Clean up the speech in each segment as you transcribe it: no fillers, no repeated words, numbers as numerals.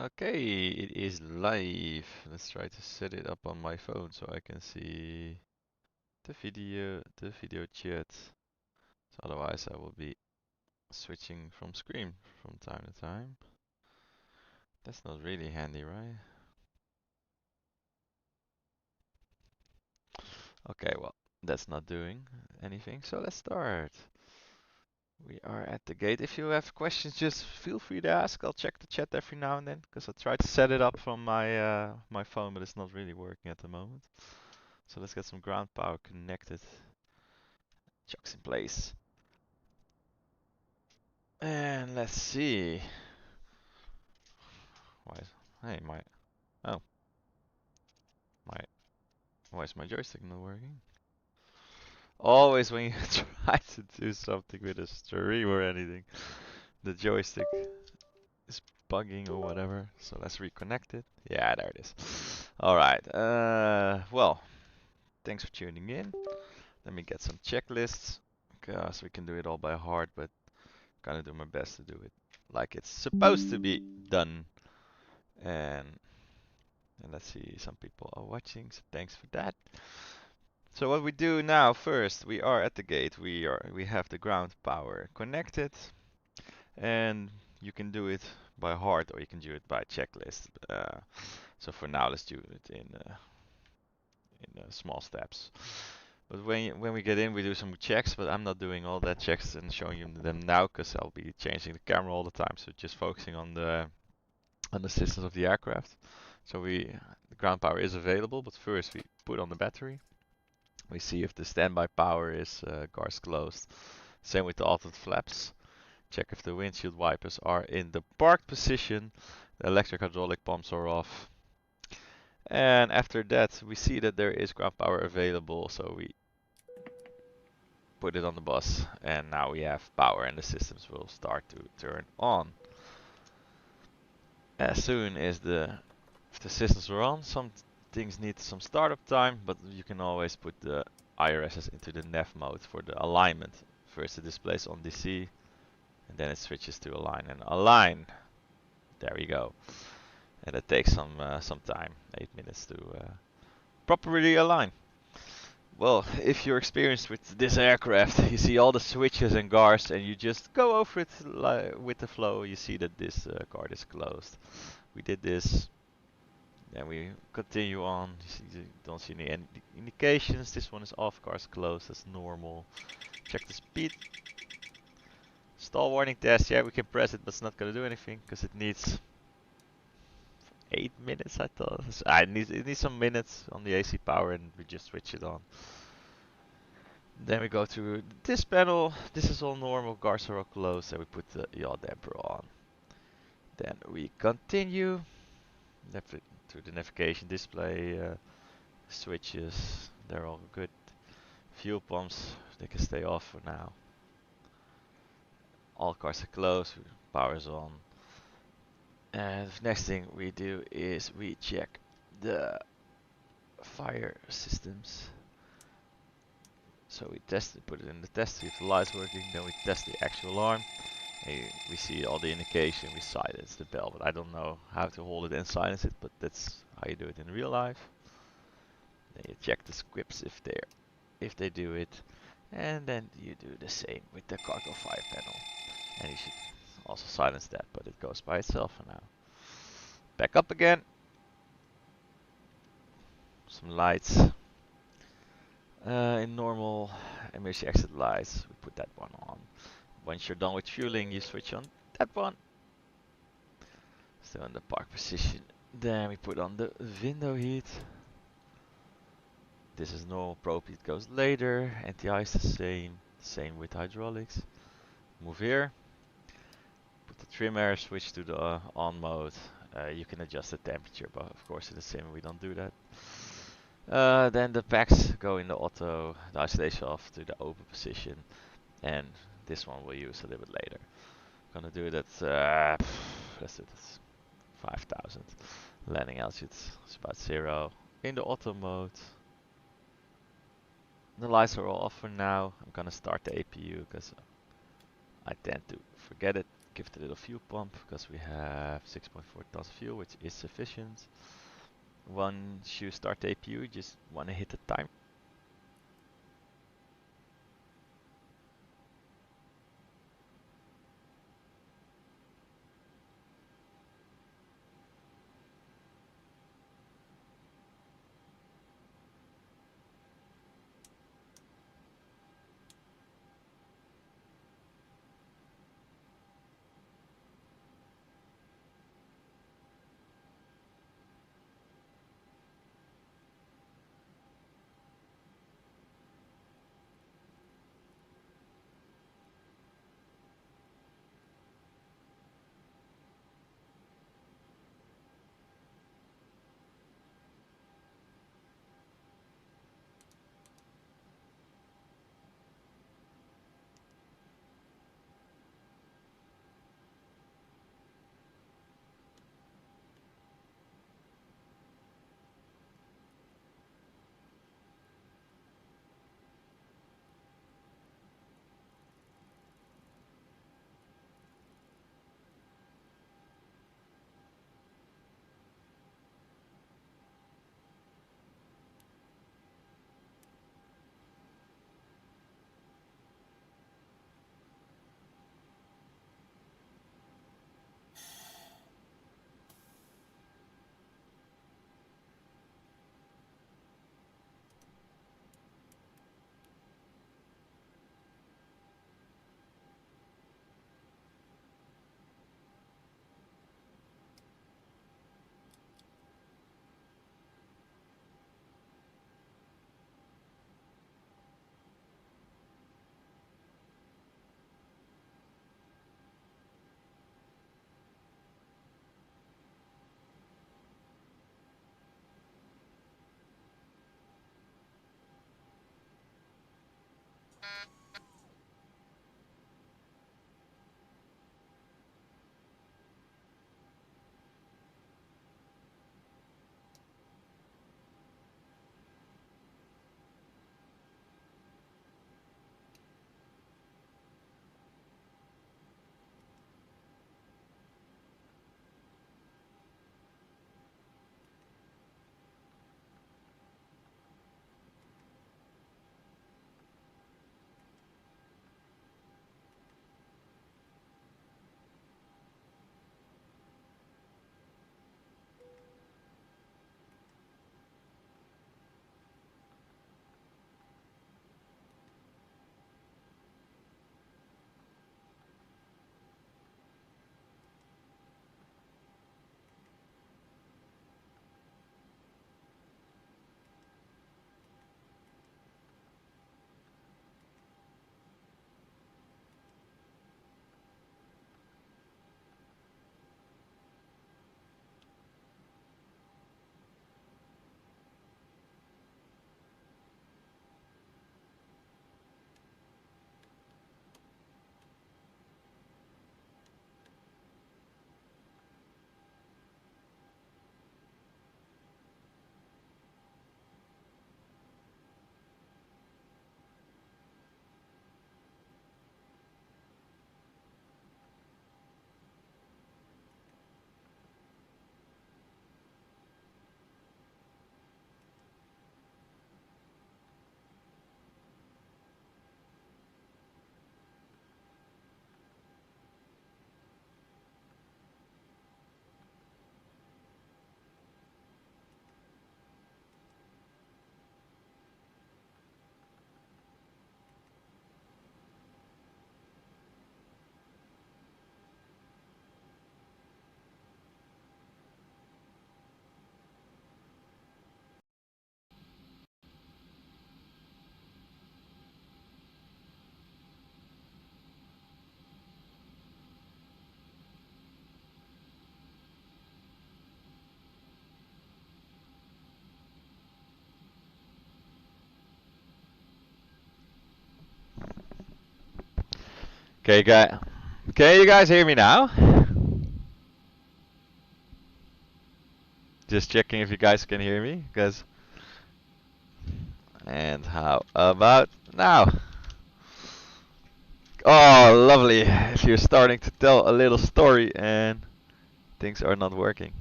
Okay, it is live. Let's try to set it up on my phone so I can see the video chat. So otherwise I will be switching from screen from time to time. That's not really handy, right? Okay, well, that's not doing anything, so let's start. We are at the gate. If you have questions, just feel free to ask. I'll check the chat every now and then, because I tried to set it up from my phone, but it's not really working at the moment. So let's get some ground power connected. Chucks in place. And let's see. Why is, hey, oh, my, why is my joystick not working? Always when you try to do something with a stream or anything, the joystick is bugging or whatever. So let's reconnect it. Yeah, there it is. Alright, well, thanks for tuning in. Let me get some checklists, because we can do it all by heart, but I'm gonna do my best to do it like it's supposed to be done. And let's see, some people are watching, so thanks for that. So what we do now, first, we are at the gate. We have the ground power connected, and you can do it by heart or you can do it by checklist. So for now, let's do it in small steps. But when we get in, we do some checks. But I'm not doing all that checks and showing you them now because I'll be changing the camera all the time. So just focusing on the systems of the aircraft. So the ground power is available, but first we put on the battery. We see if the standby power is guards closed. Same with the altered flaps. Check if the windshield wipers are in the parked position. The electric hydraulic pumps are off. And after that, we see that there is ground power available, so we put it on the bus, and now we have power, and the systems will start to turn on. As soon as if the systems are on, some things need some startup time, but you can always put the IRSs into the nav mode for the alignment. First it displays on DC, and then it switches to align and align. There we go. And it takes some time, 8 minutes to properly align. Well, if you're experienced with this aircraft, you see all the switches and guards, and you just go over it with the flow. You see that this guard is closed. We did this, then we continue on. You don't see any indications. This one is off, guards closed. That's normal. Check the speed. Stall warning test. Yeah, we can press it, but it's not gonna do anything because it needs 8 minutes, I thought. It needs some minutes on the AC power, and we just switch it on. Then we go to this panel. This is all normal. Guards are all closed, and we put the yaw damper on. Then we continue to the navigation display. Switches, they're all good. Fuel pumps, they can stay off for now. All cars are closed. Power is on. And the next thing we do is we check the fire systems. So we test it, put it in the test, see if the light's working, then we test the actual alarm. And we see all the indication, we silence the bell, but I don't know how to hold it and silence it, but that's how you do it in real life. Then you check the scripts if they do it, and then you do the same with the cargo fire panel. And you should also silence that, but it goes by itself for now. Back up again. Some lights. In normal emergency exit lights, we put that one on. Once you're done with fueling, you switch on that one. Still in the park position. Then we put on the window heat. This is normal, probe heat goes later. Anti-ice the same. Same with hydraulics. Move here. Put the trim air switch to the on mode. You can adjust the temperature, but of course in the sim we don't do that. Then the packs go in the auto, the isolation off to the open position, and this one we'll use a little bit later. Gonna do that, let's do this, 5,000. Landing altitude is about 0. In the auto mode. The lights are all off for now. I'm gonna start the APU because I tend to forget it. give it a little fuel pump because we have 6.4 tons of fuel, which is sufficient. Once you start the APU, you just want to hit the timer. Okay, guy. Can you guys hear me now? Just checking if you guys can hear me, cause. And how about now? Oh, lovely. If you're starting to tell a little story and things are not working.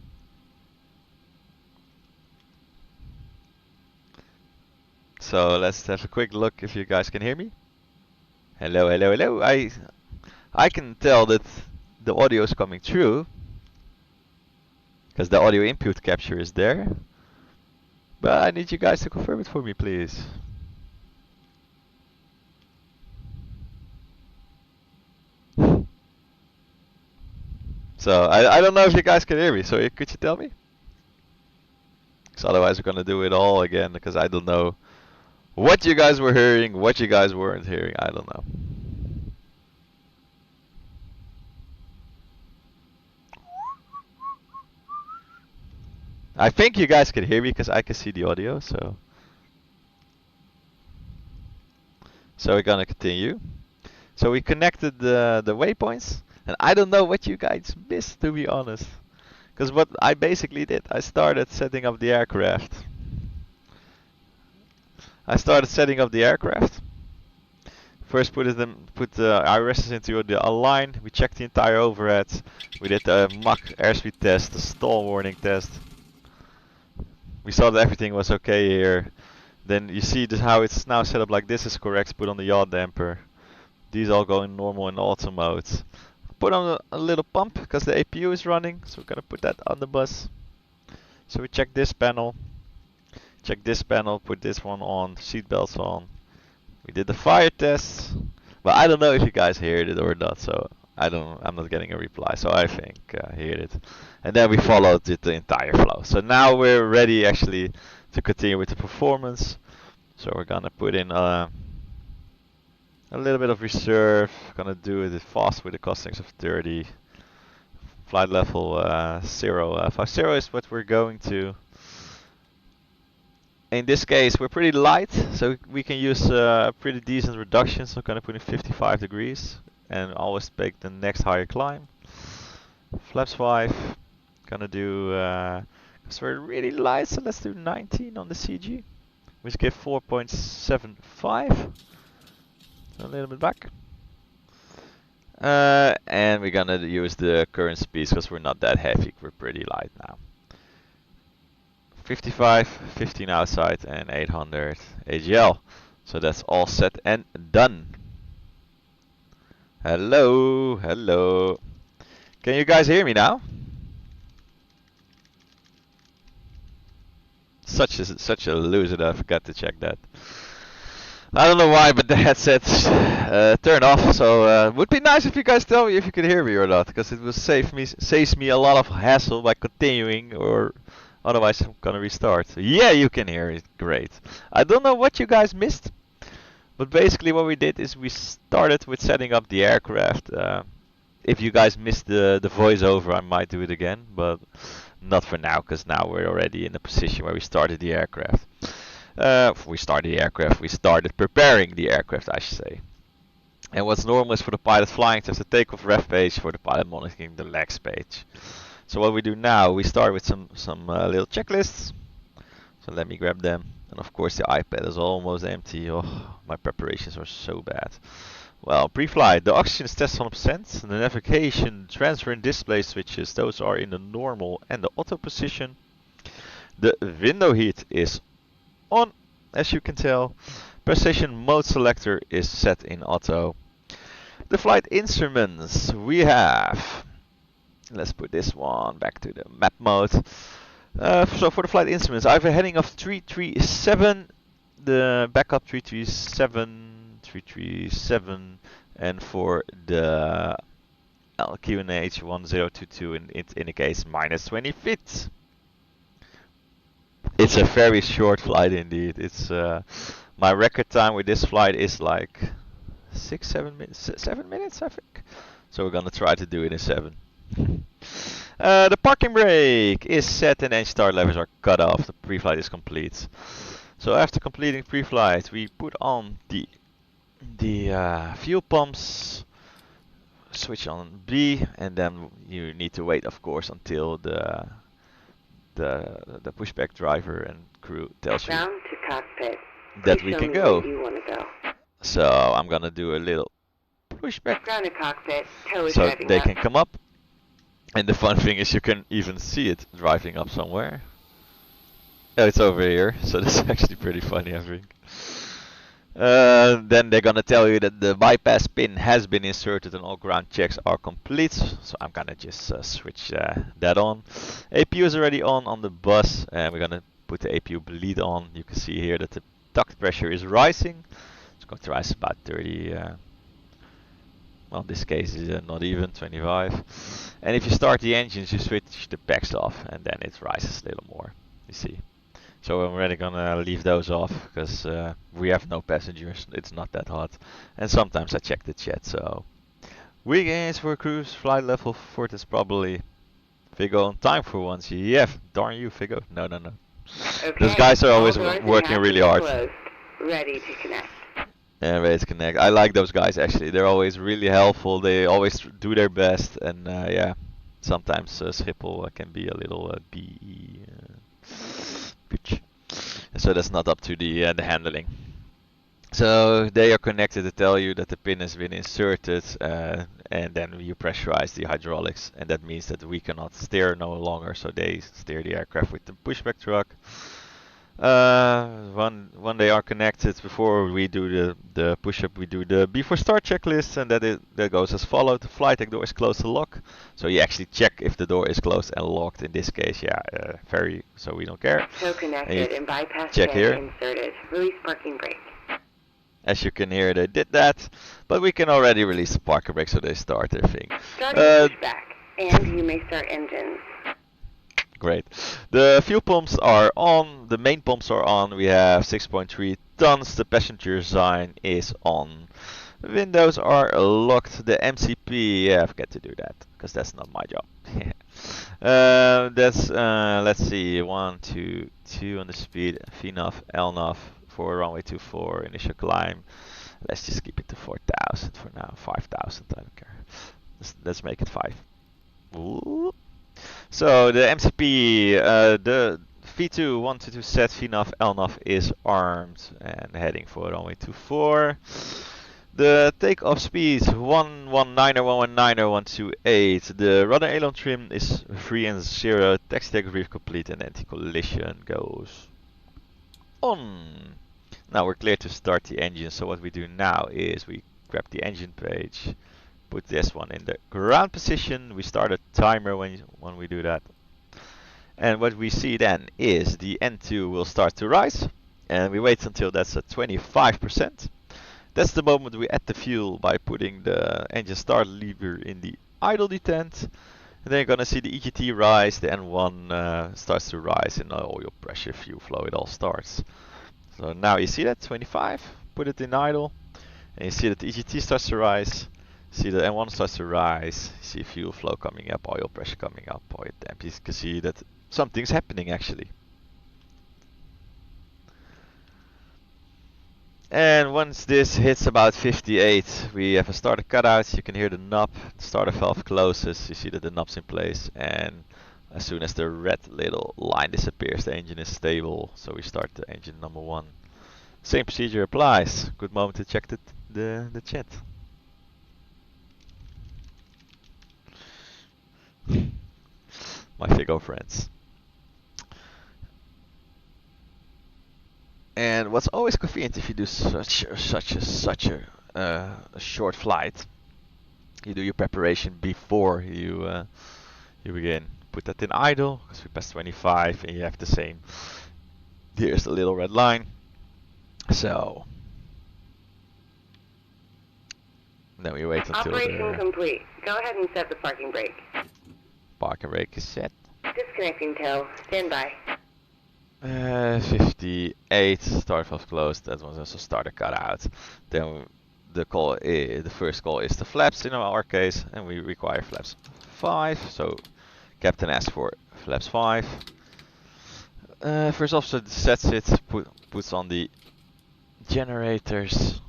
So let's have a quick look if you guys can hear me. Hello, hello, hello. I can tell that the audio is coming through because the audio input capture is there. But I need you guys to confirm it for me, please. So I don't know if you guys can hear me, so could you tell me? Because otherwise we're gonna do it all again because I don't know what you guys were hearing, what you guys weren't hearing. I don't know. I think you guys can hear me because I can see the audio, so we're gonna continue. So we connected the waypoints, and I don't know what you guys missed, to be honest. Because what I basically did, I started setting up the aircraft. First put the IRSs into the align. We checked the entire overhead. We did the Mach airspeed test, the stall warning test. We saw that everything was okay here. Then you see how it's now set up like this is correct. Put on the yaw damper. These all go in normal and auto mode. Put on a little pump because the APU is running, so we're gonna put that on the bus. So we check this panel, put this one on, seatbelts on. We did the fire test, but I don't know if you guys heard it or not, so I'm not getting a reply, so I think I heard it. And then we followed it the entire flow. So now we're ready actually to continue with the performance. So we're gonna put in a little bit of reserve, gonna do it fast with the costings of 30. Flight level 050 is what we're going to. In this case we're pretty light, so we can use a pretty decent reduction, so I'm gonna put in 55 degrees and always take the next higher climb. Flaps 5, gonna do, because we're really light, so let's do 19 on the CG, which gives 4.75. A little bit back. And we're gonna use the current speeds because we're not that heavy, we're pretty light now. 55, 15 outside, and 800 AGL. So that's all set and done. Hello, hello. Can you guys hear me now? Such a loser that I forgot to check that. I don't know why, but the headset's turned off, so would be nice if you guys tell me if you can hear me or not, because it will saves me a lot of hassle by continuing, or otherwise I'm gonna restart. So yeah, you can hear it, great. I don't know what you guys missed, but basically what we did is we started with setting up the aircraft. If you guys missed the voiceover, I might do it again, but not for now, because now we're already in the position where we started the aircraft. We started preparing the aircraft, I should say. And what's normal is for the pilot flying, there's a takeoff ref page, for the pilot monitoring the legs page. So what we do now, we start with some little checklists. So let me grab them. And of course the iPad is almost empty. Oh, my preparations are so bad. Well, pre-flight, the oxygen is tested 100%. The navigation, transfer and display switches, those are in the normal and the auto position. The window heat is on, as you can tell. Precision mode selector is set in auto. The flight instruments we have. Let's put this one back to the map mode. So for the flight instruments, I have a heading of 337, the backup 337, and for the LQNH 1022 it indicates minus 20 feet. It's a very short flight indeed. It's my record time with this flight is like 7 minutes I think. So we're gonna try to do it in 7. The parking brake is set and engine start levers are cut off. The pre-flight is complete. So after completing pre-flight, we put on the fuel pumps, switch on B, and then you need to wait, of course, until the pushback driver and crew tells you to cockpit. that we can go. You want to go. So I'm gonna do a little pushback. Ground to cockpit. Tow is So driving they up. can come up. And the fun thing is you can even see it driving up somewhere. Oh, it's over here, so that's actually pretty funny, I think. Then they're gonna tell you that the bypass pin has been inserted and all ground checks are complete. So I'm gonna just switch that on. APU is already on the bus, and we're gonna put the APU bleed on. You can see here that the duct pressure is rising. It's going to rise about 30. Well, in this case is not even 25. And if you start the engines, you switch the packs off, and then it rises a little more. You see. So I'm already gonna leave those off because we have no passengers. It's not that hot, and sometimes I check the chat. So weekends for cruise flight level 4 is probably Figo on time for once. Yeah, darn you, Figo. No. Okay. Those guys are always All doors and working really hard. closed. Ready to connect. And ready to connect. I like those guys actually. They're always really helpful. They always do their best, and yeah, sometimes Schiphol can be a little BE. Bitch. So that's not up to the handling. So they are connected to tell you that the pin has been inserted, and then you pressurize the hydraulics, and that means that we cannot steer no longer. So they steer the aircraft with the pushback truck. When they are connected, before we do the push-up, we do the before start checklist, and that goes as followed. The flight deck door is closed and locked, so you actually check if the door is closed and locked. In this case, yeah, so we don't care. So connected and bypass check pin here. inserted. Release parking brake. As you can hear, they did that, but we can already release the parking brake, so they start their thing. Starting pushback, and you may start engines. Great. The fuel pumps are on, the main pumps are on, we have 6.3 tons, the passenger sign is on. The windows are locked, the MCP, yeah, I forget to do that, because that's not my job. Let's see, 1, 2, 2 on the speed, VNAV, LNAV for runway 24, initial climb. Let's just keep it to 4,000 for now, 5,000, I don't care. Let's make it 5. Ooh. So the MCP, the V2 122 set VNAV LNAV is armed and heading for runway 24. The takeoff speed 119er, 119er, 128. The rudder aileron trim is 3 and 0. Taxi debrief complete and anti-collision goes on. Now we're clear to start the engine. So what we do now is we grab the engine page. Put this one in the ground position. We start a timer when we do that. And what we see then is the N2 will start to rise. And we wait until that's at 25%. That's the moment we add the fuel by putting the engine start lever in the idle detent. And then you're going to see the EGT rise. The N1 starts to rise in oil pressure, fuel flow. It all starts. So now you see that 25. Put it in idle. And you see that the EGT starts to rise. See the N1 starts to rise, see fuel flow coming up, oil pressure coming up, oil temp. You can see that something's happening actually. And once this hits about 58, we have a starter cutout. You can hear the knob, the starter valve closes, you see that the knob's in place, and as soon as the red little line disappears, the engine is stable. So we start the engine number 1. Same procedure applies. Good moment to check the chat. My Figo friends. And what's always convenient if you do such a short flight, you do your preparation before you begin. Put that in idle because we passed 25, and you have the same. Here's the little red line. So then we wait until operation complete. Go ahead and set the parking brake. Parking brake is set. Disconnecting tow. Stand by. 58. Start valve closed. That was also starter cut out. Then the first call is the flaps in our case, and we require flaps 5. So captain asks for flaps 5. First officer sets it, puts on the generators,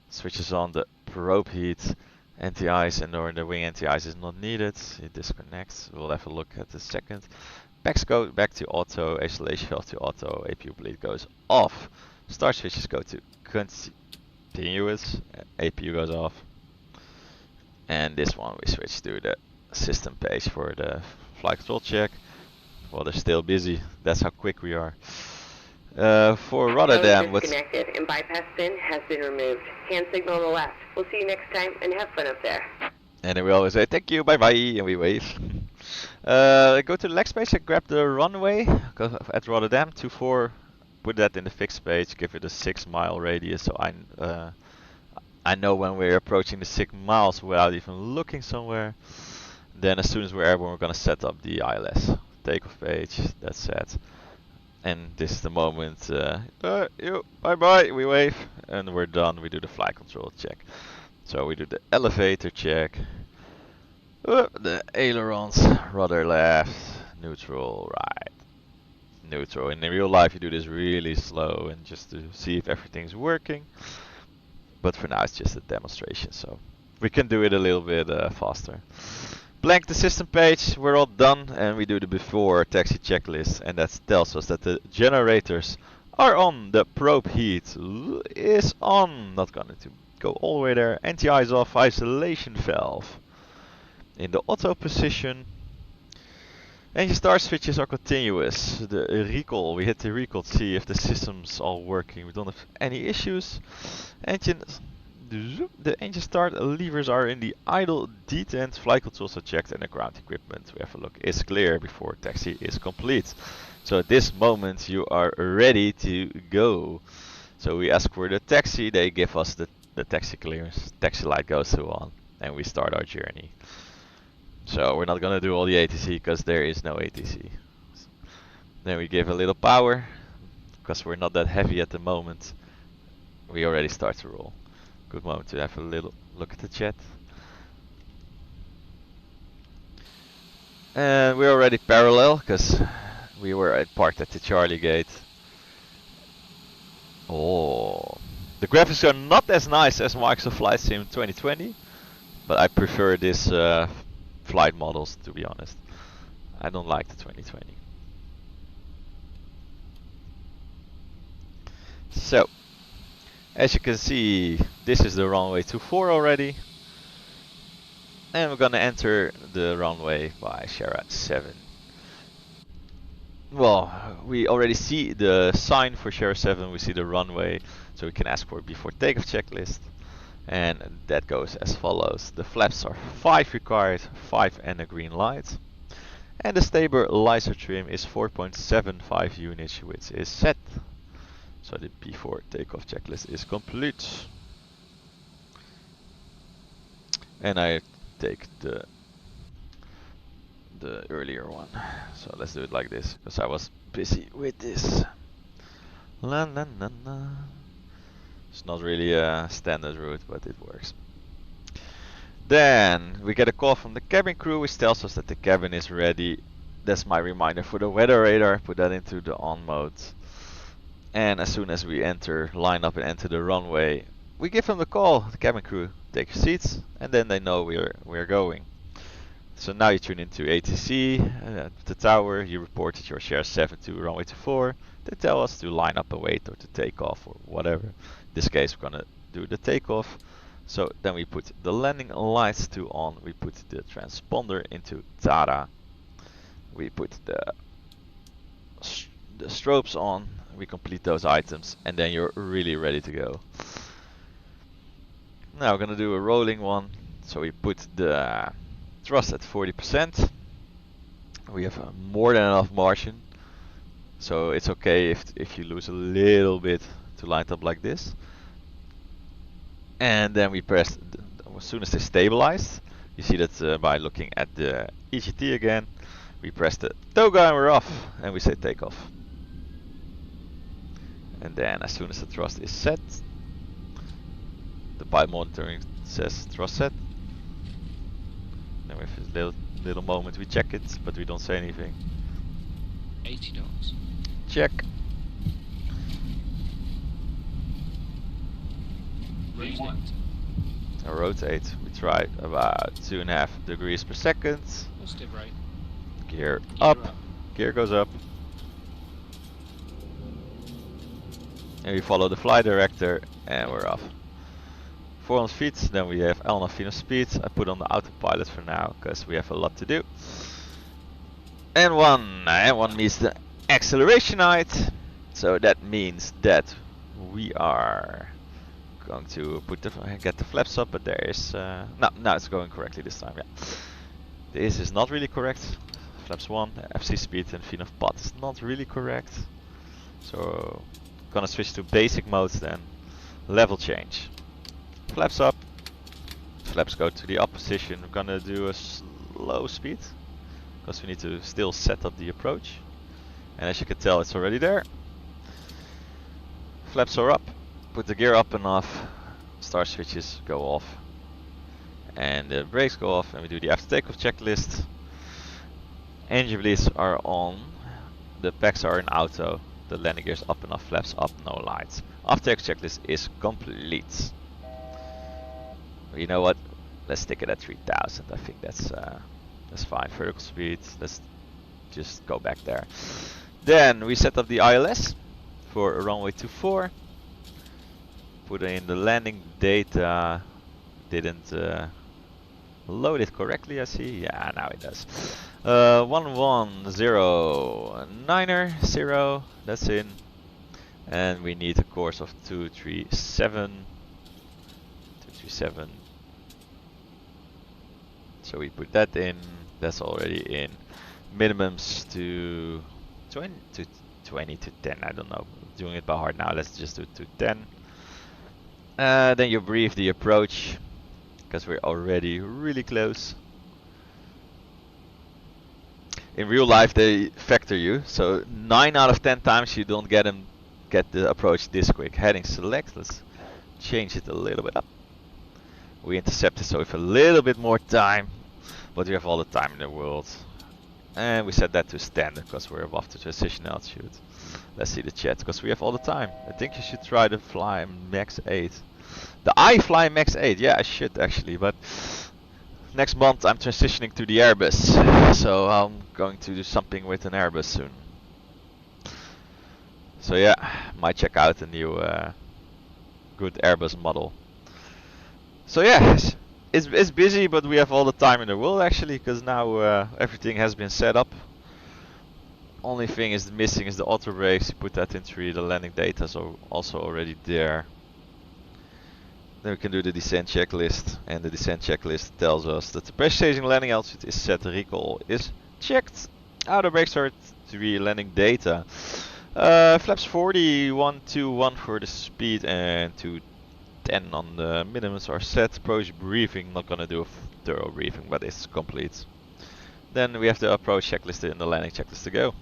switches on the probe heat. Anti-ice and or the wing anti-ice is not needed. It disconnects. We'll have a look at the second. Packs go back to auto. Isolation valve to auto. APU bleed goes off. Start switches go to continuous. APU goes off. And this one we switch to the system page for the flight control check. Well, they're still busy. That's how quick we are. For Rotterdam, what's disconnected and bypass bin has been removed. Hand signal on the left. We'll see you next time and have fun up there. and then we always say thank you, bye bye, and we wave. Go to the next page and grab the runway. Go at Rotterdam 24. Put that in the fixed page. Give it a 6-mile radius, so I know when we're approaching the 6 miles without even looking somewhere. Then as soon as we're airborne, we're gonna set up the ILS takeoff page. That's set. And this is the moment. Bye bye. We wave, and we're done. We do the flight control check. So we do the elevator check. The ailerons, rudder left, neutral, right, neutral. In real life, you do this really slow and just to see if everything's working. But for now, it's just a demonstration, so we can do it a little bit faster. Blank the system page, we're all done, and we do the before taxi checklist, and that tells us that the generators are on, the probe heat is on, not going to go all the way there, anti-ice off, isolation valve in the auto position, engine start switches are continuous, the recall, we hit the recall to see if the system's all working, we don't have any issues, the engine start levers are in the idle detent, flight controls are checked, and the ground equipment, we have a look, is clear before taxi is complete. So at this moment you are ready to go. So we ask for the taxi, they give us the taxi clearance, taxi light goes on, and we start our journey. So we're not gonna do all the ATC because there is no ATC. Then we give a little power, because we're not that heavy at the moment. We already start to roll. Good moment to have a little look at the chat. And we're already parallel because we were parked at the Charlie gate. Oh, the graphics are not as nice as Microsoft Flight Sim 2020, but I prefer this flight models, to be honest. I don't like the 2020. So, as you can see, this is the runway 24 already. And we're gonna enter the runway by Sierra 7. Well, we already see the sign for Sierra 7, we see the runway, so we can ask for before takeoff checklist. And that goes as follows. The flaps are 5 required, 5 and a green light. And the stabilizer trim is 4.75 units, which is set. So the before takeoff checklist is complete. And I take the earlier one. So let's do it like this, because I was busy with this. La la la la. It's not really a standard route, but it works. Then we get a call from the cabin crew, which tells us that the cabin is ready. That's my reminder for the weather radar. Put that into the on mode. And as soon as we line up and enter the runway, we give them the call, the cabin crew, take your seats, and then they know we're going. So now you tune into ATC, the tower, you reported your Sierra 7 to runway 24. They tell us to line up and wait or to take off or whatever. In this case we're gonna do the takeoff. So then we put the landing lights to on, we put the transponder into Tara. We put the strobes on, we complete those items, and then you're really ready to go. Now we're gonna do a rolling one. So we put the thrust at 40%. We have more than enough margin, so it's okay if you lose a little bit to line up like this. And then we press, as soon as they stabilize, you see that by looking at the EGT again, we press the toga and we're off, and we say take off. And then as soon as the thrust is set, the pipe monitoring says thrust set. Then we have a little moment, we check it, but we don't say anything. $80. Check. Rotate. Now rotate. We try about 2.5 degrees per second. Positive right. Gear up. Gear goes up. And we follow the flight director, and we're off. 400 feet, then we have L feet of speed. I put on the autopilot for now, because we have a lot to do. And one means the acceleration height. So that means that we are going to get the flaps up, but there is no, it's going correctly this time. Yeah, this is not really correct. Flaps 1, FC speed and fin of pod is not really correct. So gonna switch to basic modes then. Level change. Flaps up. Flaps go to the up position. We're gonna do a slow speed because we need to still set up the approach. And as you can tell, it's already there. Flaps are up. Put the gear up and off. Star switches go off. And the brakes go off, and we do the after takeoff checklist. Engine bleeds are on. The packs are in auto. The landing gears up and off, flaps up, no lights. After takeoff checklist is complete. You know what? Let's stick it at 3000. I think that's fine. Vertical speed. Let's just go back there. Then we set up the ILS for a runway 24. Put in the landing data. Didn't load it correctly, I see. Yeah, now it does. 11090. That's in. And we need a course of 237. 237. So we put that in. That's already in. Minimums to 20 to 10. I don't know. Doing it by heart now. Let's just do 10. Then you brief the approach, because we're already really close. In real life they factor you, so 9 out of 10 times you don't get the approach this quick. Heading select, let's change it a little bit up. We intercept it, so we have a little bit more time, but we have all the time in the world. And we set that to standard because we're above the transition altitude. Let's see the chat, because we have all the time. I think you should try to fly max 8. The I fly max 8, yeah, I should actually, but next month I'm transitioning to the Airbus, so I'm going to do something with an Airbus soon. So yeah, might check out a new good Airbus model. So yeah, it's busy, but we have all the time in the world actually, because now everything has been set up. Only thing is missing is the auto brakes. You put that in 3, the landing data is also already there. Then we can do the descent checklist, and the descent checklist tells us that the pressure staging landing altitude is set, the recall is checked. Outer brakes are 3, landing data. Flaps 40, 121 for the speed, and 210 on the minimums are set. Approach briefing, not gonna do a thorough briefing, but it's complete. Then we have the approach checklist and the landing checklist to go.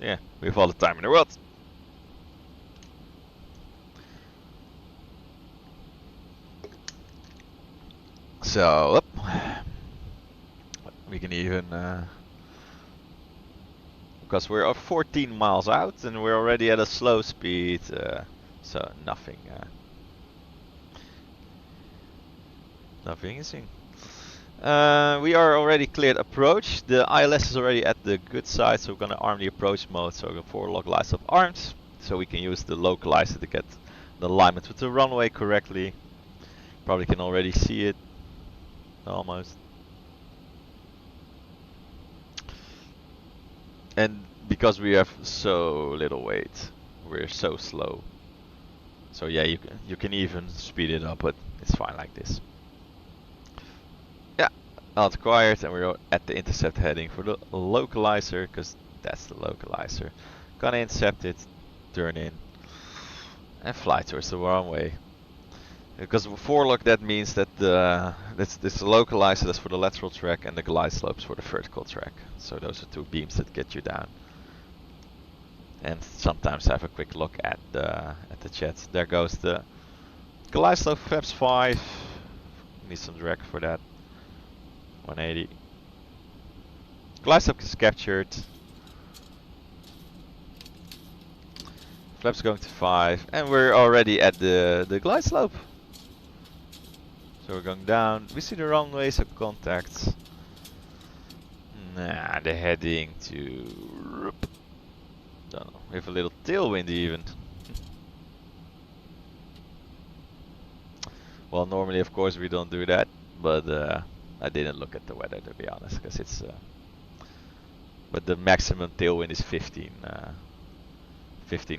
Yeah, we have all the time in the world. So, we can even, because we're 14 miles out and we're already at a slow speed, so nothing is in. We are already cleared approach. The ILS is already at the good side, so we're gonna arm the approach mode. So the 4 localizer up armed, so we can use the localizer to get the alignment with the runway correctly. Probably can already see it. Almost. And because we have so little weight, we're so slow. So yeah, you can even speed it up, but it's fine like this. Yeah, not required, and we're at the intercept heading for the localizer, because that's the localizer. Gonna intercept it, turn in, and fly towards the runway. Because 4 lock, that means that this localizer, that's for the lateral track, and the glide slopes for the vertical track. So those are 2 beams that get you down. And sometimes have a quick look at the chat. There goes the glide slope, flaps 5. Need some drag for that. 180. Glide slope is captured. Flaps going to 5, and we're already at the glide slope. So we're going down. We see the runway, so contacts. Nah, they're heading to. Don't know. We have a little tailwind even. Well, normally of course we don't do that, but I didn't look at the weather to be honest, because it's. But the maximum tailwind is 15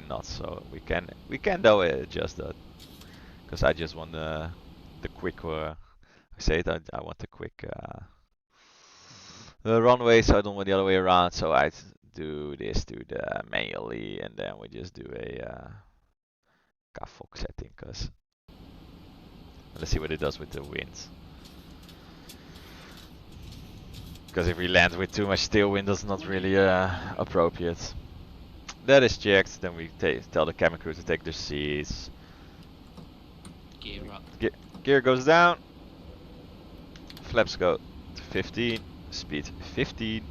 knots, so we can though adjust that, because I just want the quick. I say it. I want the quick runway, so I don't want the other way around. So I do this to the manually, and then we just do a CAFOC setting, cause let's see what it does with the winds. Because if we land with too much tailwind, that's not really appropriate. That is checked. Then we tell the cabin crew to take their seats. Gear up. Gear goes down. Flaps go to 15. Speed 15.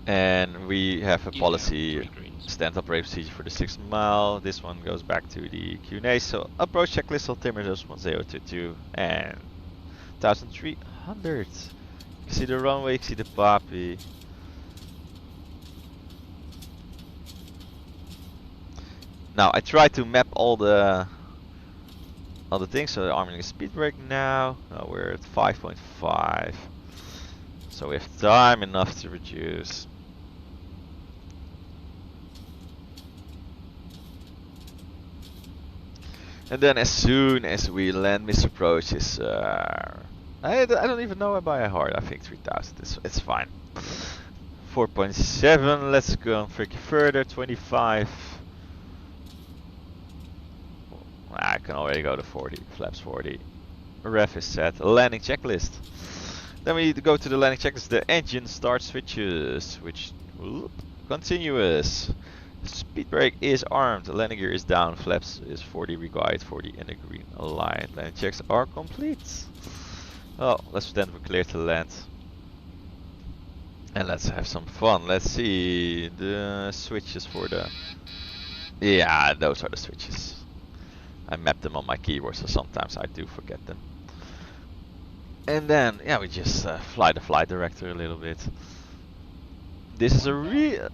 And we have a Gear policy down, 3 greens. stand operating procedure for the 6th mile. This one goes back to the Q&A. So approach checklist altimeters 1022 and 1300. You see the runway, you see the poppy. Now I try to map all the things. So the arming is speed brake now. We're at 5.5. So we have time enough to reduce. And then as soon as we land, Mr. Approach is I don't even know by heart. I think 3000 it's fine. 4.7. Let's go freaking further. 25. I can already go to 40. Flaps 40. Ref is set. Landing checklist. Then we need to go to the landing checklist. The engine start switches, which continuous. Speed brake is armed. Landing gear is down. Flaps is 40. Reguide 40 in the green line. Landing checks are complete. Oh, let's pretend we're clear to land. And let's have some fun. Let's see the switches for the. Yeah, those are the switches. I mapped them on my keyboard, so sometimes I do forget them. And then, yeah, we just fly the flight director a little bit. This is a real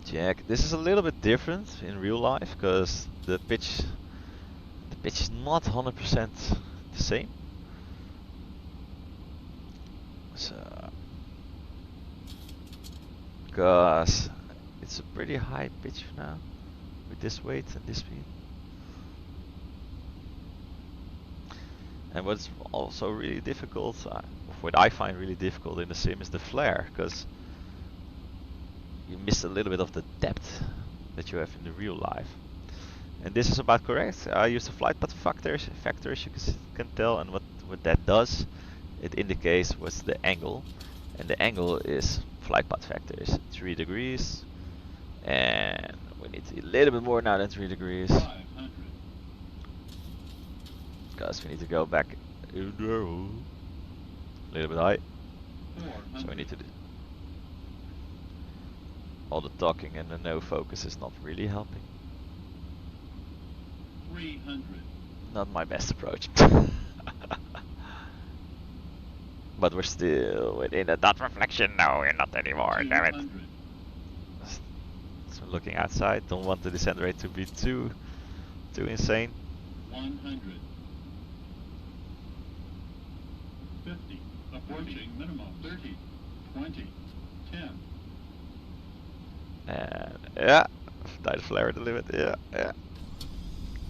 Jack. This is a little bit different in real life because the pitch is not 100% the same. So, because it's a pretty high pitch now with this weight and this speed. And what's also really difficult, what I find really difficult in the sim, is the flare, because you miss a little bit of the depth that you have in the real life. And this is about correct. I use the flight path factors you can tell, and what that does, it indicates what's the angle, and the angle is flight path factors 3 degrees, and we need a little bit more now than 3 degrees. Because we need to go back a little bit high. So we need to do all the talking, and the no focus is not really helping. 300. Not my best approach. But we're still within the dot reflection. No, we're not anymore, damn it. So looking outside, don't want the descent rate to be too insane. 100. 50. Approaching minimum. 30. 20. 10. And yeah, dive flare at the limit. Yeah.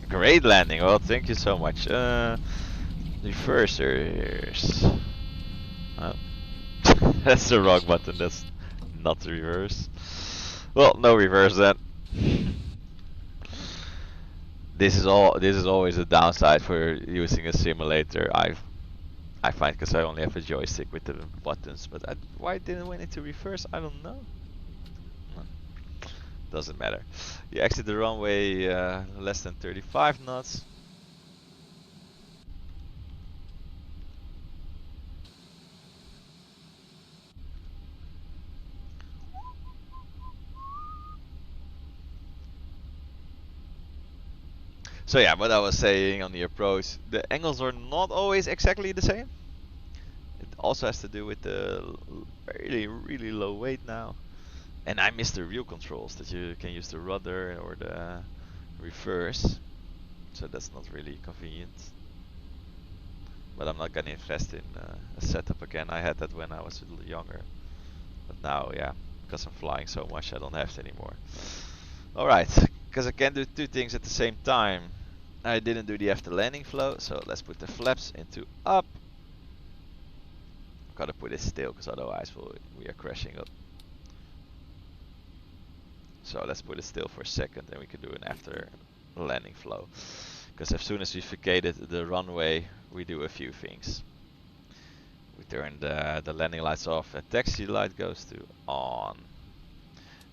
Great landing. Well, thank you so much. Reversers. Oh. That's the wrong button. That's not the reverse. Well, no reverse then. This is always a downside for using a simulator. I find, because I only have a joystick with the buttons. But why didn't went into reverse? I don't know. Doesn't matter. You exit the runway less than 35 knots. So yeah, what I was saying on the approach, the angles are not always exactly the same. It also has to do with the really low weight now. And I miss the real controls that you can use the rudder or the reverse. so that's not really convenient. But I'm not gonna invest in a setup again. I had that when I was a little younger, but now, yeah, because I'm flying so much, I don't have it anymore. Alright, because I can do two things at the same time. I didn't do the after landing flow, so let's put the flaps into up. Gotta put it still, because otherwise we are crashing up. So let's put it still for a second, and we can do an after landing flow. Because as soon as we vacated the runway, we do a few things. We turn the landing lights off, and taxi light goes to on.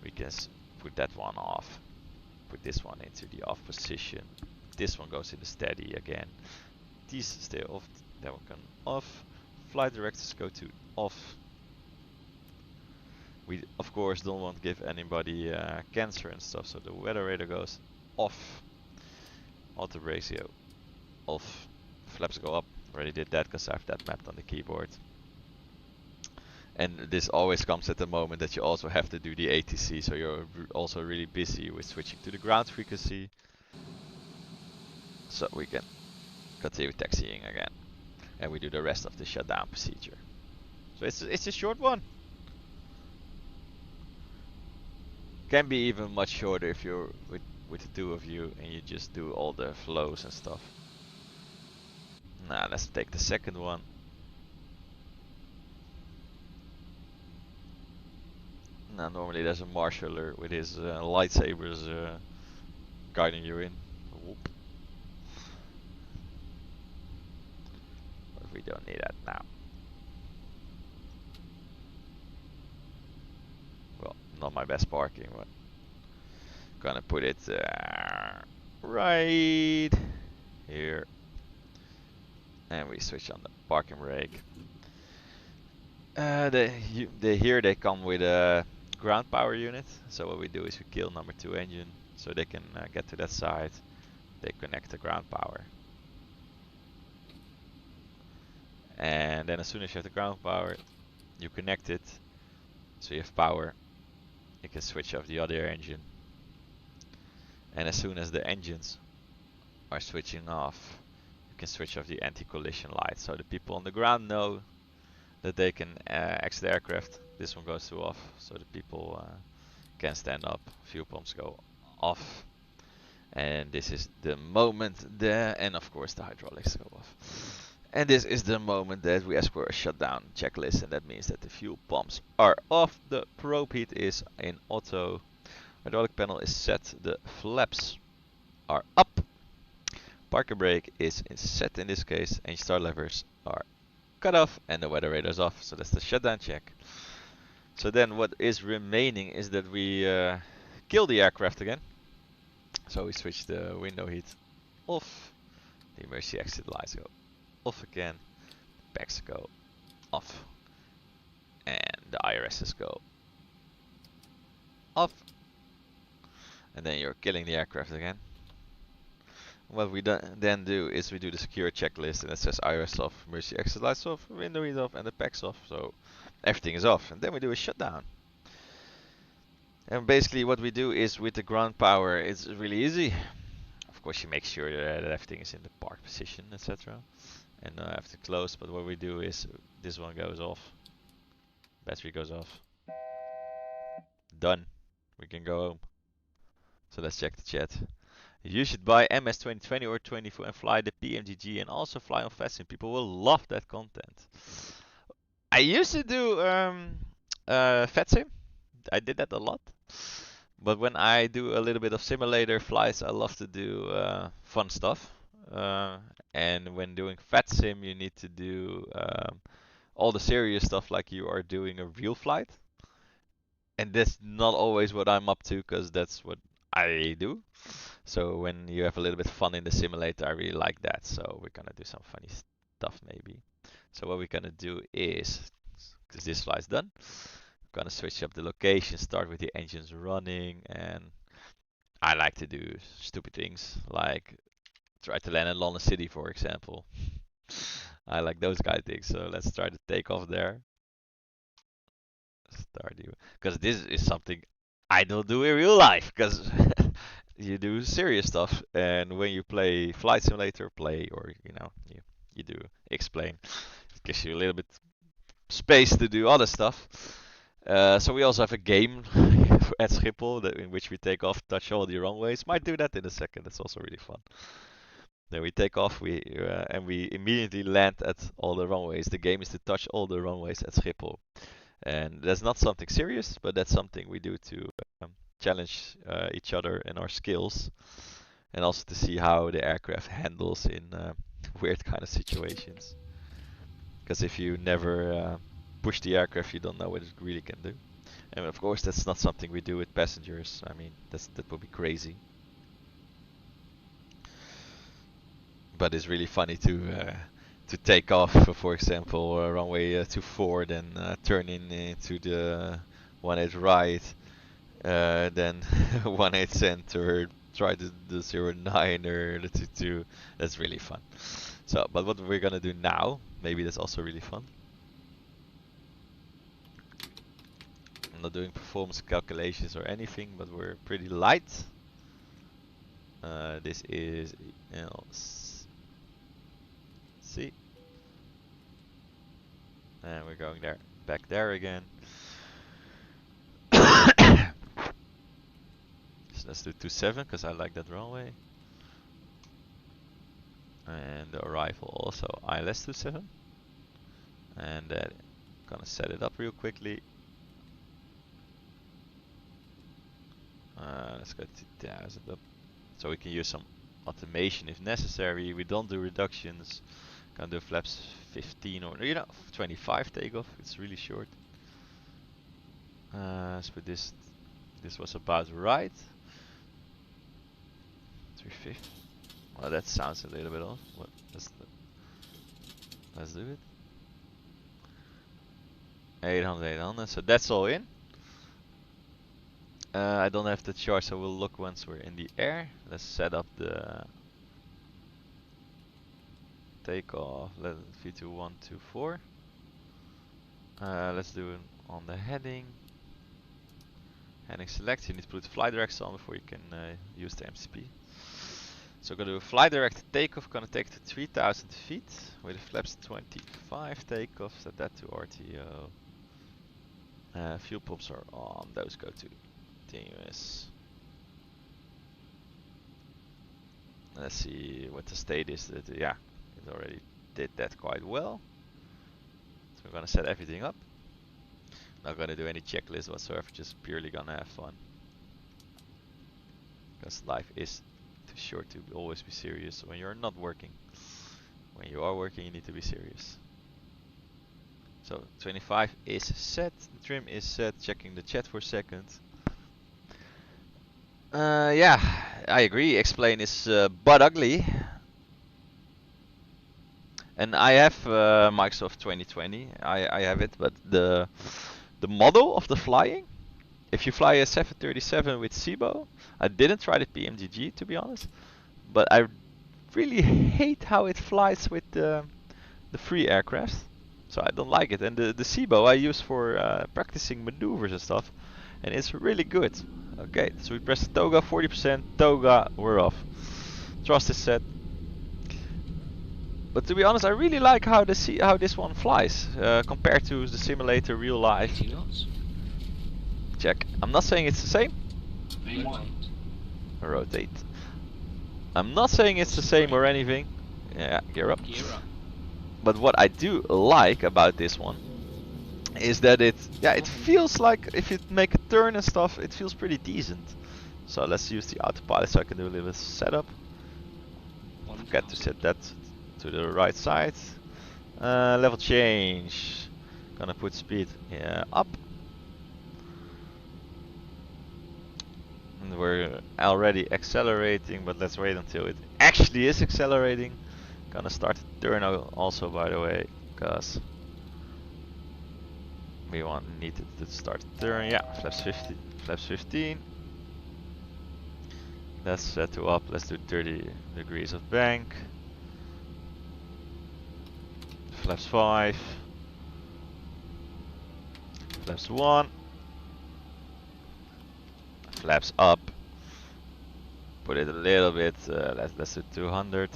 We can put that one off. Put this one into the off position. This one goes into steady again. These stay off. That one can off. Flight directors go to off. We of course don't want to give anybody cancer and stuff, so the weather radar goes off. Auto ratio off. Flaps go up. Already did that because I have that mapped on the keyboard. And this always comes at the moment that you also have to do the ATC, so you're also really busy with switching to the ground frequency. So we can continue taxiing again. And we do the rest of the shutdown procedure. So it's a short one. Can be even much shorter if you're with the two of you and you just do all the flows and stuff. Now let's take the second one. Now normally there's a marshaller with his lightsabers guiding you in. Whoop. But we don't need that now. Well, not my best parking, but gonna put it right here. And we switch on the parking brake. Here they come with a ground power unit. So what we do is we kill number 2 engine so they can get to that side. They connect the ground power. And then as soon as you have the ground power, you connect it. So you have power. You can switch off the other engine. And as soon as the engines are switching off, you can switch off the anti-collision light. So the people on the ground know that they can exit the aircraft. This one goes to off, so the people can stand up. Fuel pumps go off. And this is the moment there, and of course the hydraulics go off. And this is the moment that we ask for a shutdown checklist, and that means that the fuel pumps are off, the probe heat is in auto, hydraulic panel is set, the flaps are up, parker brake is set in this case, and start levers are cut off, and the weather radar is off. So that's the shutdown check. So then what is remaining is that we kill the aircraft again. So we switch the window heat off, the emergency exit lights go off again, packs go off, and the IRSs go off, and then you're killing the aircraft again. What we then do is we do the secure checklist, and it says IRS off, emergency exit lights off, window heat off, and the packs off, so everything is off, and then we do a shutdown. And basically what we do is with the ground power, it's really easy. Of course you make sure that everything is in the park position, etc. And have to close, but what we do is this one goes off, battery goes off, done, we can go home. So let's check the chat. You should buy MS 2020 or 24 and fly the PMGG and also fly on FastSim. People will love that content. I used to do FastSim. I did that a lot. But when I do a little bit of simulator flights, I love to do fun stuff. And when doing FastSim, you need to do all the serious stuff like you are doing a real flight. And that's not always what I'm up to, because that's what I do. So when you have a little bit of fun in the simulator, I really like that. So we're gonna do some funny stuff maybe. So what we're gonna do is, because this flight's done, we're gonna switch up the location, start with the engines running, and I like to do stupid things, like try to land in London City, for example. I like those kind of things, so let's try to take off there. Start you, because this is something I don't do in real life, because you do serious stuff, and when you play Flight Simulator, or you do Xplane, it gives you a little bit space to do other stuff. So we also have a game at Schiphol in which we take off, touch all the runways. Might do that in a second. That's also really fun. Then we take off, and we immediately land at all the runways. The game is to touch all the runways at Schiphol, and that's not something serious, but that's something we do to challenge each other and our skills, and also to see how the aircraft handles in weird kind of situations. Because if you never push the aircraft, you don't know what it really can do. And of course, that's not something we do with passengers. I mean, that would be crazy. But it's really funny to take off, for example, runway 24, then turn into the 18 right, then 18 center, try the 09 or the 22. That's really fun. So, but what we're gonna do now, maybe that's also really fun. I'm not doing performance calculations or anything, but we're pretty light. This is see, and we're going back there again. So let's do 27 because I like that runway. And the arrival also ILS 27. And gonna set it up real quickly. Let's go 2000 up. So we can use some automation if necessary. We don't do reductions. Gonna do flaps 15 or 25 takeoff. It's really short. Let's put this. This was about right. 350. Well, that sounds a little bit off. What? Let's do it. 800, 800. So that's all in. I don't have the chart, so we'll look once we're in the air. Let's set up the takeoff. Let V2124. Let's do it on the heading. Heading select. You need to put the flight directs on before you can use the MCP. So we're gonna do a flight directed takeoff. Gonna take to 3000 feet with the flaps 25 takeoff. Set that to RTO. Fuel pumps are on. Those go to continuous. Let's see what the state is. Yeah, it already did that quite well. So we're gonna set everything up. Not gonna do any checklist whatsoever. Just purely gonna have fun. Because life is too short to always be serious when you're not working. When you are working, you need to be serious. So 25 is set, the trim is set. Checking the chat for a second. Yeah, I agree. Xplane is but ugly. And I have Microsoft 2020. I have it, but the model of the flying. If you fly a 737 with Zibo, I didn't try the PMGG to be honest, but I really hate how it flies with the free aircraft. So I don't like it. And the Zibo I use for practicing maneuvers and stuff, and it's really good. Okay, so we press toga 40%, toga, we're off. Thrust is set. But to be honest, I really like how this one flies compared to the simulator real life. 80 knots. Check. I'm not saying it's the same. Rotate. Rotate. I'm not saying it's the same or anything. Yeah, gear up. Gear up. But what I do like about this one is that it feels like if you make a turn and stuff, it feels pretty decent. So let's use the autopilot so I can do a little bit of setup. Forget to set that to the right side. Level change. Gonna put speed up. And we're already accelerating, but let's wait until it actually is accelerating. Gonna start the turn also, by the way, because we need to start the turn. Yeah, flaps 50, flaps 15. Let's set to up. Let's do 30 degrees of bank. Flaps 5. Flaps 1. Flaps up. put it a little bit, let's do 200.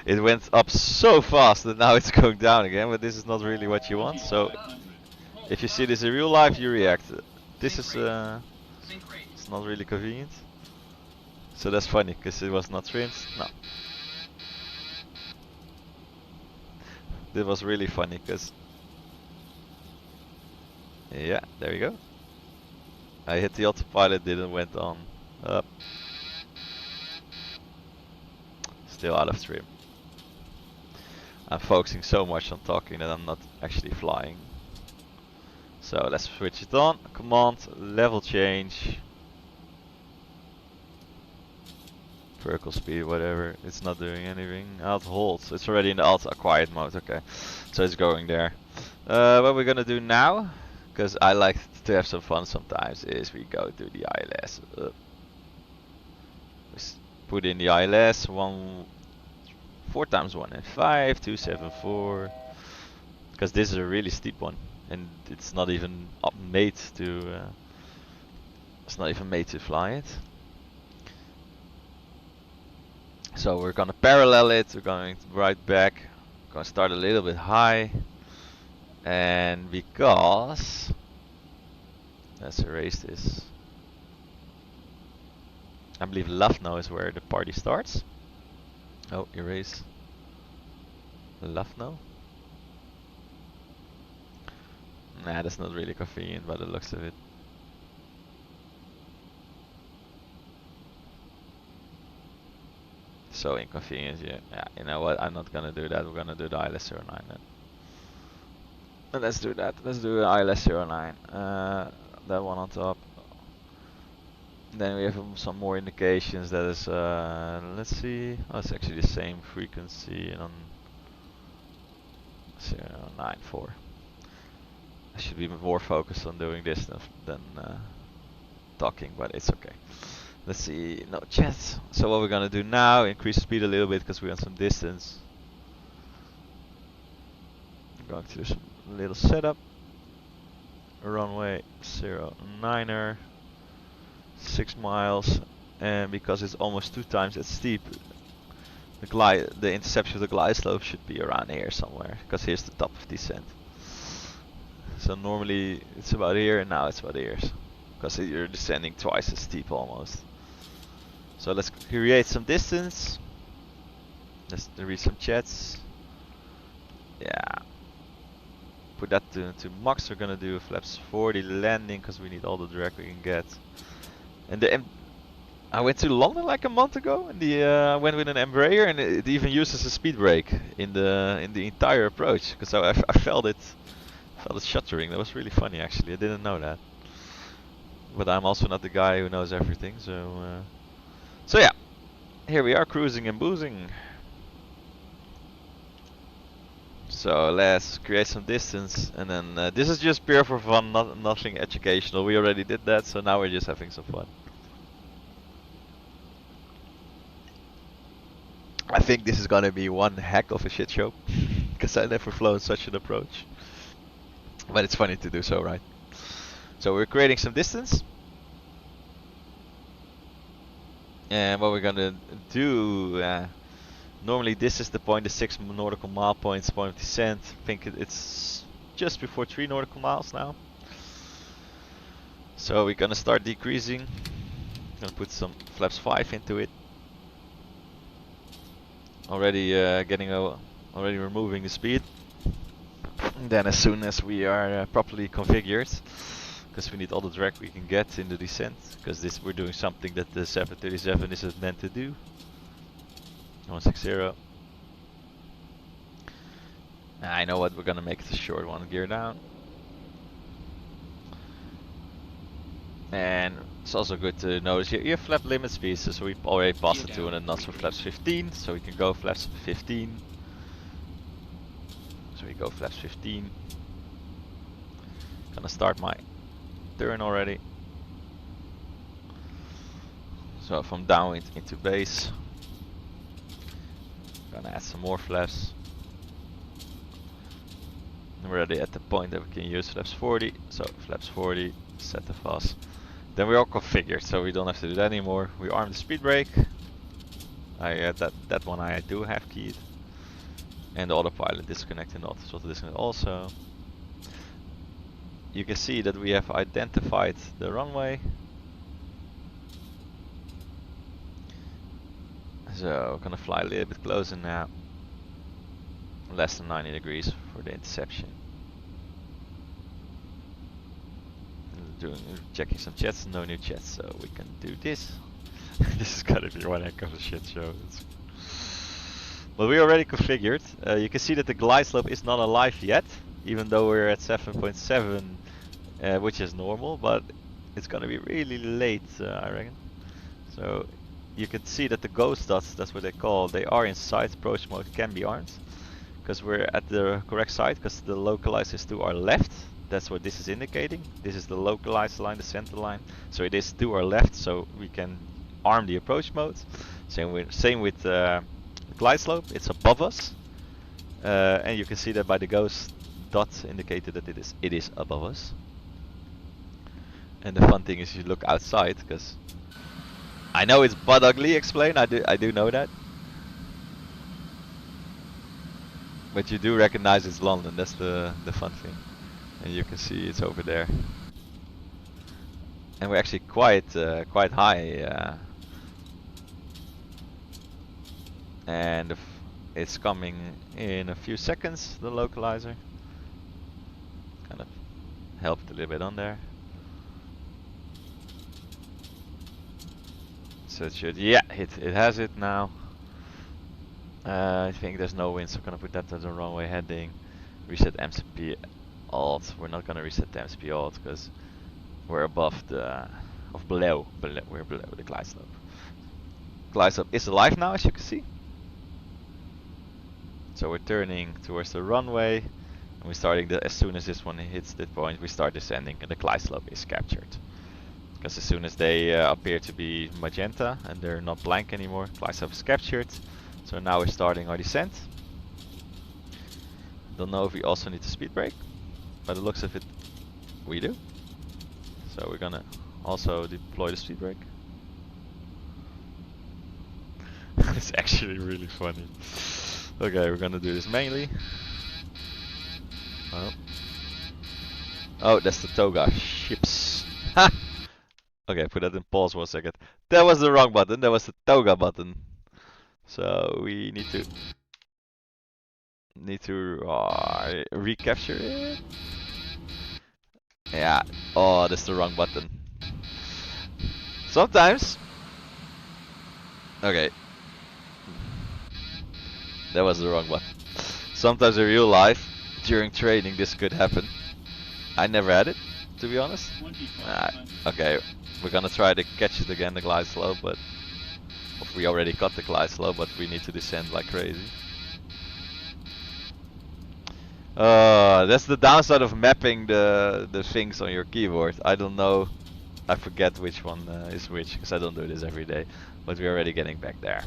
It went up so fast that now it's going down again, but this is not really what you want. So if you see this in real life, you react. This is it's not really convenient. So that's funny because it was not trimmed. No. This was really funny because yeah, there you go. I hit the autopilot, didn't went on. Up. Still out of trim. I'm focusing so much on talking that I'm not actually flying. So let's switch it on. Command, level change. Vertical speed, whatever. It's not doing anything. Alt hold. It's already in the alt quiet mode. Okay. So it's going there. What we're gonna do now, because I like to have some fun sometimes, is we go to the ILS. Put in the ILS 4 times 1 and 5, 274. Because this is a really steep one, and it's not even made to. It's not even made to fly it. So we're gonna parallel it. We're going right back. Gonna start a little bit high, and because let's erase this. I believe Lucknow is where the party starts. Oh, erase Lucknow. Nah, that's not really convenient by the looks of it. So inconvenient, yeah. You know what? I'm not gonna do that. We're gonna do the ILS 09 then. And let's do that. Let's do the ILS 09. That one on top. Then we have some more indications that is, let's see, oh, it's actually the same frequency on 094. I should be more focused on doing this than talking, but it's okay. Let's see, no chat. So what we're gonna do now, increase speed a little bit because we want some distance. I'm going to do some little setup. Runway 09er. 6 miles, and because it's almost 2 times as steep, the interception of the glide slope should be around here somewhere, because here's the top of descent. So normally it's about here, and now it's about here, because you're descending twice as steep almost. So let's create some distance. Let's read some chats. Yeah. Put that to max. We're gonna do a flaps 40 landing because we need all the drag we can get. And I went to London like a month ago, and I went with an Embraer, and it even uses a speed brake in the entire approach. Because I felt it shuttering. That was really funny actually. I didn't know that. But I'm also not the guy who knows everything, so yeah. Here we are cruising and boozing. So let's create some distance, and then this is just pure for fun, nothing educational. We already did that, so now we're just having some fun. I think this is gonna be one heck of a shit show, because I never flown such an approach. But it's funny to do so, right? So we're creating some distance. And what we're gonna do, normally this is the point, the 6 nautical mile points, point of descent. I think it's just before 3 nautical miles now. So we're gonna start decreasing. Gonna put some flaps 5 into it. Already already removing the speed. And then as soon as we are properly configured, because we need all the drag we can get in the descent, because we're doing something that the 737 isn't meant to do. 160. I know what, we're gonna make it a short one, gear down. And it's also good to notice here, you have flap limit speeds, so we already passed the 200 knots for flaps 15, so we can go flaps 15. So we go flaps 15. Gonna start my turn already. So from downwind into base. Gonna add some more flaps. And we're already at the point that we can use flaps 40. So flaps 40, set the fast. Then we're all configured, so we don't have to do that anymore. We arm the speed brake. That one I do have keyed. And the autopilot disconnect and the auto throttle disconnect also. You can see that we have identified the runway. So we're gonna fly a little bit closer now. Less than 90 degrees for the interception. Checking some chats, no new chats, so we can do this. This is gonna be one heck of a shit show. But we already configured. You can see that the glide slope is not alive yet, even though we're at 7.7, which is normal, but it's gonna be really late, I reckon. So you can see that the ghost dots, that's what they call, they are inside. Approach mode can be armed, because we're at the correct side, because the localizer is to our left. That's what this is indicating. This is the localized line, the center line. So it is to our left, so we can arm the approach mode. Same with the glide slope, it's above us. And you can see that by the ghost dot indicated that it is above us. And the fun thing is you look outside, because I know it's butt ugly, Xplane, I do know that. But you do recognize it's London, that's the fun thing. And you can see it's over there. And we're actually quite high. And it's coming in a few seconds, the localizer. Kind of helped a little bit on there. So it should, yeah, it has it now. I think there's no wind, so I'm gonna put that to the runway heading. Reset MCP alt. We're not gonna reset the MCP alt because we're above the, below we're below the glide slope. Glide slope is alive now, as you can see. So we're turning towards the runway, and we're starting as soon as this one hits that point, we start descending, and the glide slope is captured. Because as soon as they appear to be magenta and they're not blank anymore, glide slope is captured. So now we're starting our descent. Don't know if we also need to speed brake. By the looks of it, we do. So we're gonna also deploy the speed brake. It's actually really funny. Okay, we're gonna do this manually. Oh, that's the toga ships. Ha! Okay, put that in pause for a second. That was the wrong button. That was the toga button. So we need to recapture it. Yeah. Oh, that's the wrong button. Sometimes. Okay. That was the wrong button. Sometimes in real life, during training, this could happen. I never had it, to be honest. Okay, we're gonna try to catch it again, the glide slope, but we already got the glide slope, but we need to descend like crazy. That's the downside of mapping the things on your keyboard. I don't know, I forget which one is which, because I don't do this every day, but we're already getting back there.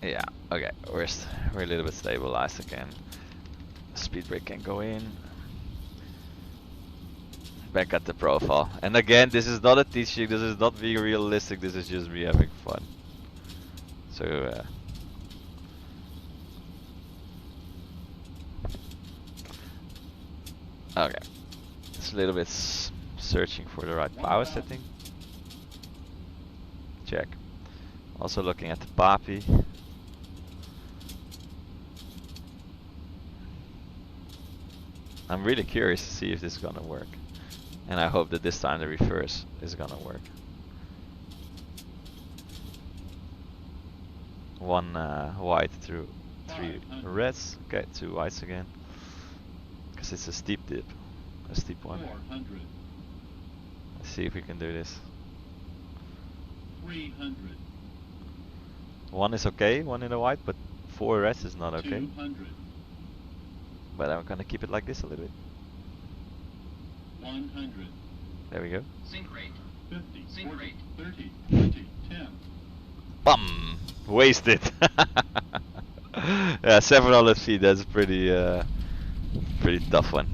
Yeah, okay, we're a little bit stabilized again. Speed brake can go in. Back at the profile. And again, this is not a teaching, this is not being realistic, this is just me having fun. So, okay. It's a little bit searching for the right power setting. Check. Also looking at the PAPI. I'm really curious to see if this is gonna work. And I hope that this time the reverse is gonna work. One white through 3 reds. Okay, 2 whites again. Because it's a steep dip. A steep one. 400. Let's see if we can do this. 300. 1 is okay, 1 in the white, but 4 reds is not okay. 200. But I'm gonna keep it like this a little bit. 100. There we go. Sync rate. 50. Sync 40, rate. 30. 20. 10. Bum! Wasted! Yeah, 700 feet, that's pretty Pretty tough one.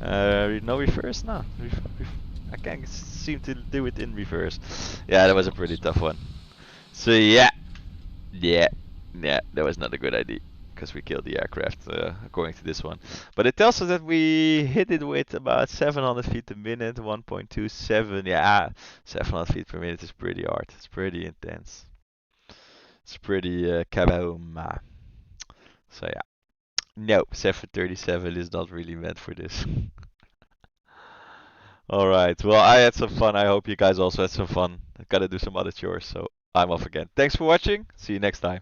No reverse? No. I can't seem to do it in reverse. Yeah, that was a pretty tough one. So yeah. Yeah, that was not a good idea. Because we killed the aircraft, according to this one. But it tells us that we hit it with about 700 feet a minute, 1.27. Yeah, 700 feet per minute is pretty hard. It's pretty intense. It's pretty kaboom. So yeah. No, 737 is not really meant for this. Alright, well I had some fun. I hope you guys also had some fun. I gotta do some other chores, so I'm off again. Thanks for watching. See you next time.